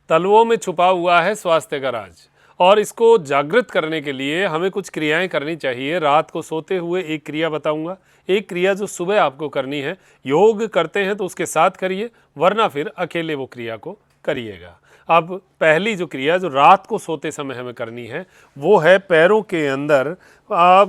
तलवों में छुपा हुआ है स्वास्थ्य का राज और इसको जागृत करने के लिए हमें कुछ क्रियाएं करनी चाहिए। रात को सोते हुए एक क्रिया बताऊंगा, एक क्रिया जो सुबह आपको करनी है। योग करते हैं तो उसके साथ करिए, वरना फिर अकेले वो क्रिया को करिएगा। अब पहली जो क्रिया जो रात को सोते समय हमें करनी है वो है पैरों के अंदर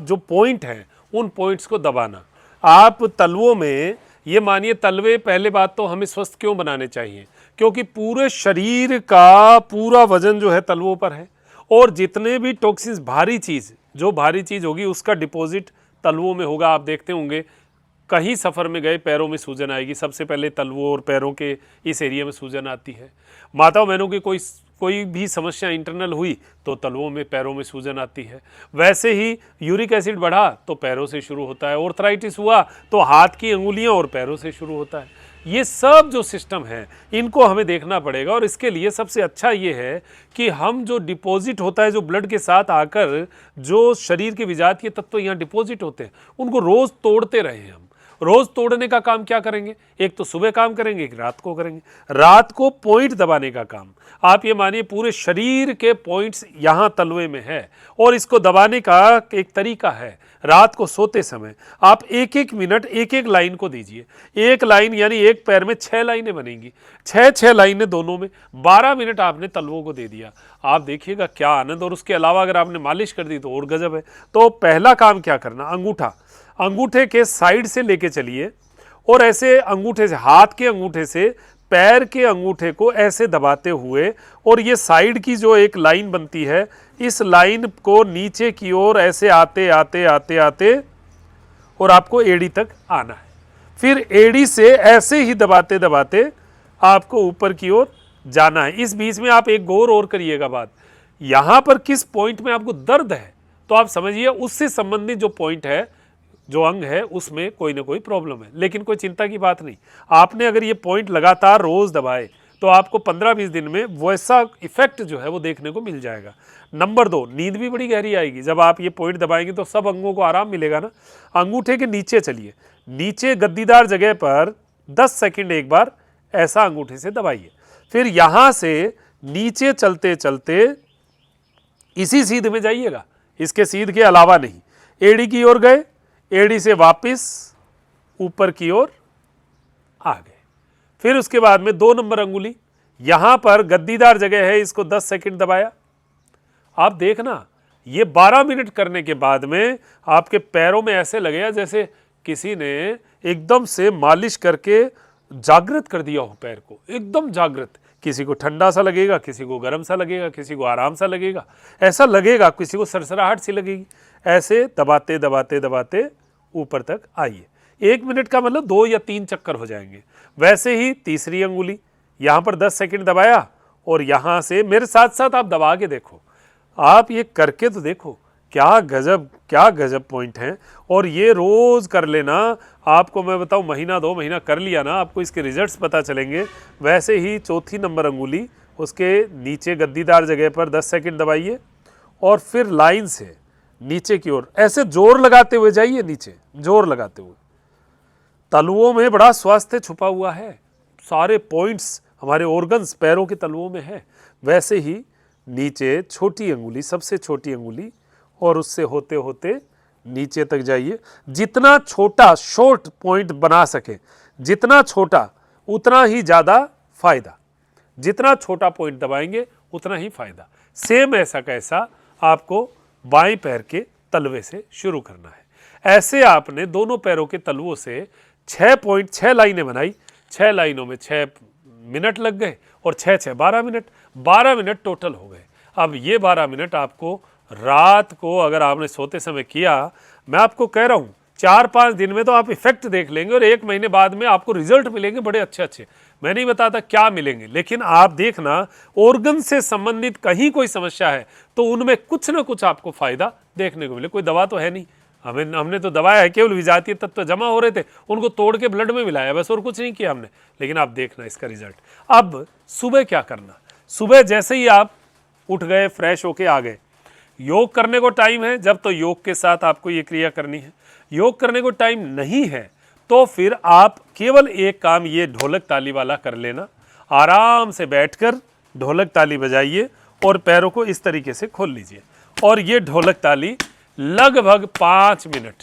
जो पॉइंट हैं उन पॉइंट्स को दबाना। आप तलवों में, ये मानिए तलवे, पहले बात तो हमें स्वस्थ क्यों बनाने चाहिए, क्योंकि पूरे शरीर का पूरा वजन जो है तलवों पर है और जितने भी टॉक्सिन्स, भारी चीज़, जो भारी चीज़ होगी उसका डिपॉजिट तलवों में होगा। आप देखते होंगे कहीं सफ़र में गए पैरों में सूजन आएगी, सबसे पहले तलवों और पैरों के इस एरिया में सूजन आती है। माताओं बहनों की कोई भी समस्या इंटरनल हुई तो तलवों में, पैरों में सूजन आती है। वैसे ही यूरिक एसिड बढ़ा तो पैरों से शुरू होता है, ऑर्थराइटिस हुआ तो हाथ की अंगुलियां और पैरों से शुरू होता है। ये सब जो सिस्टम है इनको हमें देखना पड़ेगा और इसके लिए सबसे अच्छा ये है कि हम जो डिपॉजिट होता है, जो ब्लड के साथ आकर जो शरीर के विजातीय तत्व यहाँ डिपॉजिट होते हैं, उनको रोज़ तोड़ते रहें। हम रोज तोड़ने का काम क्या करेंगे, एक तो सुबह काम करेंगे, एक रात को करेंगे। रात को पॉइंट दबाने का काम, आप ये मानिए पूरे शरीर के पॉइंट्स यहाँ तलवे में है और इसको दबाने का एक तरीका है। रात को सोते समय आप एक एक मिनट एक एक लाइन को दीजिए। एक लाइन यानी एक पैर में 6 लाइनें बनेंगी, 6 लाइनें दोनों में, 12 मिनट आपने तलवों को दे दिया। आप देखिएगा क्या आनंद। और उसके अलावा अगर आपने मालिश कर दी तो और गजब है। तो पहला काम क्या करना, अंगूठे के साइड से लेके चलिए और ऐसे अंगूठे से, हाथ के अंगूठे से पैर के अंगूठे को ऐसे दबाते हुए, और ये साइड की जो एक लाइन बनती है, इस लाइन को नीचे की ओर ऐसे आते आते आते आते और आपको एड़ी तक आना है। फिर एड़ी से ऐसे ही दबाते दबाते आपको ऊपर की ओर जाना है। इस बीच में आप एक गौर और करिएगा बात, यहां पर किस पॉइंट में आपको दर्द है तो आप समझिए उससे संबंधित जो पॉइंट है, जो अंग है, उसमें कोई ना कोई प्रॉब्लम है। लेकिन कोई चिंता की बात नहीं, आपने अगर ये पॉइंट लगातार रोज दबाए तो आपको 15-20 दिन में वैसा इफेक्ट जो है वो देखने को मिल जाएगा। नंबर 2, नींद भी बड़ी गहरी आएगी। जब आप ये पॉइंट दबाएंगे तो सब अंगों को आराम मिलेगा ना। अंगूठे के नीचे चलिए, नीचे गद्दीदार जगह पर 10 सेकंड एक बार ऐसा अंगूठे से दबाइए। फिर यहां से नीचे चलते चलते इसी सीध में जाइएगा, इसके सीध के अलावा नहीं। एड़ी की ओर गए, एड़ी से वापस ऊपर की ओर आ गए। फिर उसके बाद में 2 नंबर अंगुली, यहां पर गद्दीदार जगह है, इसको 10 सेकंड दबाया। आप देखना ये 12 मिनट करने के बाद में आपके पैरों में ऐसे लगेगा जैसे किसी ने एकदम से मालिश करके जागृत कर दिया हो पैर को, एकदम जागृत। किसी को ठंडा सा लगेगा, किसी को गर्म सा लगेगा, किसी को आराम सा लगेगा, ऐसा लगेगा, किसी को सरसराहट सी लगेगी। ऐसे दबाते दबाते दबाते ऊपर तक आइए। 1 मिनट का मतलब 2 या 3 चक्कर हो जाएंगे। वैसे ही तीसरी अंगुली, यहां पर 10 सेकंड दबाया और यहां से मेरे साथ साथ आप दबा के देखो, आप ये करके तो देखो, क्या गजब पॉइंट है। और ये रोज कर लेना, आपको मैं बताऊं महीना 2 महीना कर लिया ना, आपको इसके रिजल्ट्स पता चलेंगे। वैसे ही चौथी नंबर अंगुली, उसके नीचे गद्दीदार जगह पर 10 सेकंड दबाइए और फिर लाइन से नीचे की ओर ऐसे जोर लगाते हुए जाइए, नीचे जोर लगाते हुए। तलवों में बड़ा स्वास्थ्य छुपा हुआ है, सारे पॉइंट्स हमारे ऑर्गन्स पैरों के तलवों में है। वैसे ही नीचे छोटी अंगुली, सबसे छोटी अंगुली, और उससे होते होते नीचे तक जाइए। जितना छोटा शॉर्ट पॉइंट बना सके, जितना छोटा उतना ही ज़्यादा फायदा। जितना छोटा पॉइंट दबाएंगे उतना ही फायदा। सेम ऐसा कैसा आपको बाएं पैर के तलवे से शुरू करना है। ऐसे आपने दोनों पैरों के तलवों से 6 लाइनें बनाई। 6 लाइनों में 6 मिनट लग गए और 6 12 मिनट, 12 मिनट टोटल हो गए। अब ये 12 मिनट आपको रात को अगर आपने सोते समय किया, मैं आपको कह रहा हूँ 4-5 दिन में तो आप इफेक्ट देख लेंगे और 1 महीने बाद में आपको रिजल्ट मिलेंगे बड़े अच्छे। मैं नहीं बताता क्या मिलेंगे, लेकिन आप देखना ऑर्गन से संबंधित कहीं कोई समस्या है तो उनमें कुछ ना कुछ आपको फायदा देखने को मिले। कोई दवा तो है नहीं, हमने तो दबाया है, केवल विजातीय तत्व जमा हो रहे थे उनको तोड़ के ब्लड में मिलाया बस, और कुछ नहीं किया हमने। लेकिन आप देखना इसका रिजल्ट। अब सुबह क्या करना, सुबह जैसे ही आप उठ गए, फ्रेश होके आ गए, योग करने को टाइम है, जब तो योग के साथ आपको ये क्रिया करनी है। योग करने को टाइम नहीं है तो फिर आप केवल एक काम ये ढोलक ताली वाला कर लेना। आराम से बैठकर ढोलक ताली बजाइए और पैरों को इस तरीके से खोल लीजिए। और ये ढोलक ताली लगभग 5 मिनट,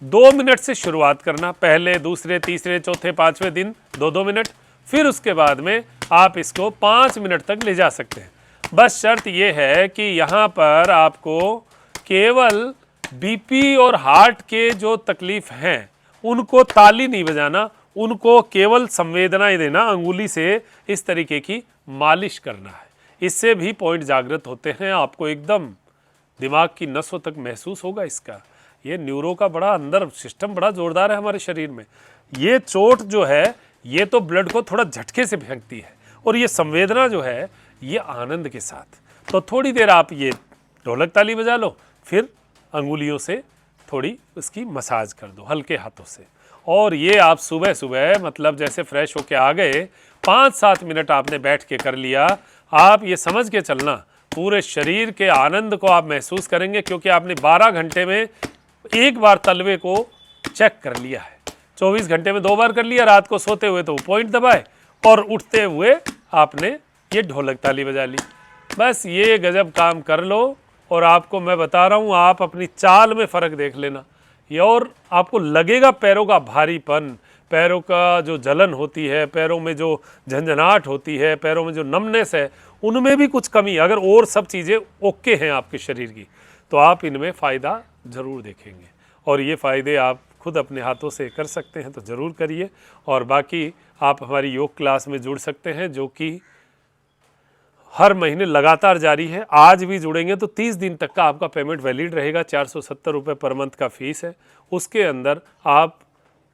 2 मिनट से शुरुआत करना, पहले दूसरे तीसरे चौथे पांचवें दिन 2-2 मिनट, फिर उसके बाद में आप इसको 5 मिनट तक ले जा सकते हैं। बस शर्त यह है कि यहाँ पर आपको केवल बीपी और हार्ट के जो तकलीफ हैं उनको ताली नहीं बजाना, उनको केवल संवेदनाएं देना, अंगुली से इस तरीके की मालिश करना है। इससे भी पॉइंट जागृत होते हैं, आपको एकदम दिमाग की नसों तक महसूस होगा इसका। ये न्यूरो का बड़ा अंदर सिस्टम बड़ा जोरदार है हमारे शरीर में। ये चोट जो है ये तो ब्लड को थोड़ा झटके से फेंकती है, और ये संवेदना जो है ये आनंद के साथ। तो थोड़ी देर आप ये ढोलक ताली बजा लो, फिर अंगुलियों से थोड़ी उसकी मसाज कर दो हल्के हाथों से। और ये आप सुबह सुबह मतलब जैसे फ्रेश होके आ गए, 5-7 मिनट आपने बैठ के कर लिया, आप ये समझ के चलना पूरे शरीर के आनंद को आप महसूस करेंगे, क्योंकि आपने 12 घंटे में एक बार तलवे को चेक कर लिया है, 24 घंटे में 2 बार कर लिया, रात को सोते हुए तो पॉइंट दबाए और उठते हुए आपने ये ढोलक ताली बजा ली। बस ये गजब काम कर लो और आपको मैं बता रहा हूँ, आप अपनी चाल में फ़र्क देख लेना। ये और आपको लगेगा पैरों का भारीपन, पैरों का जो जलन होती है, पैरों में जो झंझनाहट होती है, पैरों में जो नमनेस है, उनमें भी कुछ कमी, अगर और सब चीज़ें ओके हैं आपके शरीर की, तो आप इनमें फ़ायदा ज़रूर देखेंगे। और ये फ़ायदे आप खुद अपने हाथों से कर सकते हैं तो ज़रूर करिए। और बाकी आप हमारी योग क्लास में जुड़ सकते हैं, जो कि हर महीने लगातार जारी है। आज भी जुड़ेंगे तो 30 दिन तक का आपका पेमेंट वैलिड रहेगा। 470 रुपये पर मंथ का फीस है। उसके अंदर आप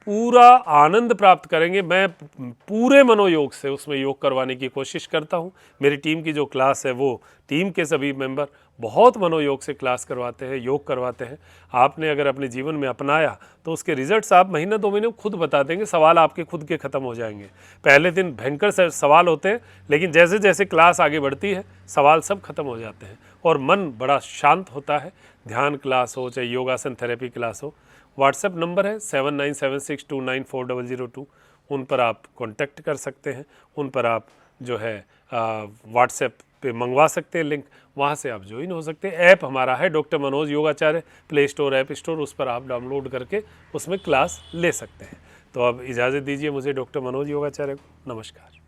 पूरा आनंद प्राप्त करेंगे। मैं पूरे मनोयोग से उसमें योग करवाने की कोशिश करता हूं। मेरी टीम की जो क्लास है वो टीम के सभी मेंबर बहुत मनोयोग से क्लास करवाते हैं, योग करवाते हैं। आपने अगर अपने जीवन में अपनाया तो उसके रिजल्ट्स आप महीना 2 महीने खुद बता देंगे। सवाल आपके खुद के ख़त्म हो जाएंगे। पहले दिन भयंकर सवाल होते हैं, लेकिन जैसे जैसे क्लास आगे बढ़ती है सवाल सब खत्म हो जाते हैं और मन बड़ा शांत होता है। ध्यान क्लास हो चाहे योगासन थेरेपी क्लास हो, व्हाट्सएप नंबर है 7976294002, उन पर आप कांटेक्ट कर सकते हैं। उन पर आप जो है व्हाट्सएप पे मंगवा सकते हैं लिंक, वहाँ से आप ज्वाइन हो सकते हैं। ऐप हमारा है doctor Manoj Yogacharya, play store app store, उस पर आप डाउनलोड करके उसमें क्लास ले सकते हैं। तो अब इजाज़त दीजिए मुझे डॉक्टर मनोज योगाचार्य को। नमस्कार।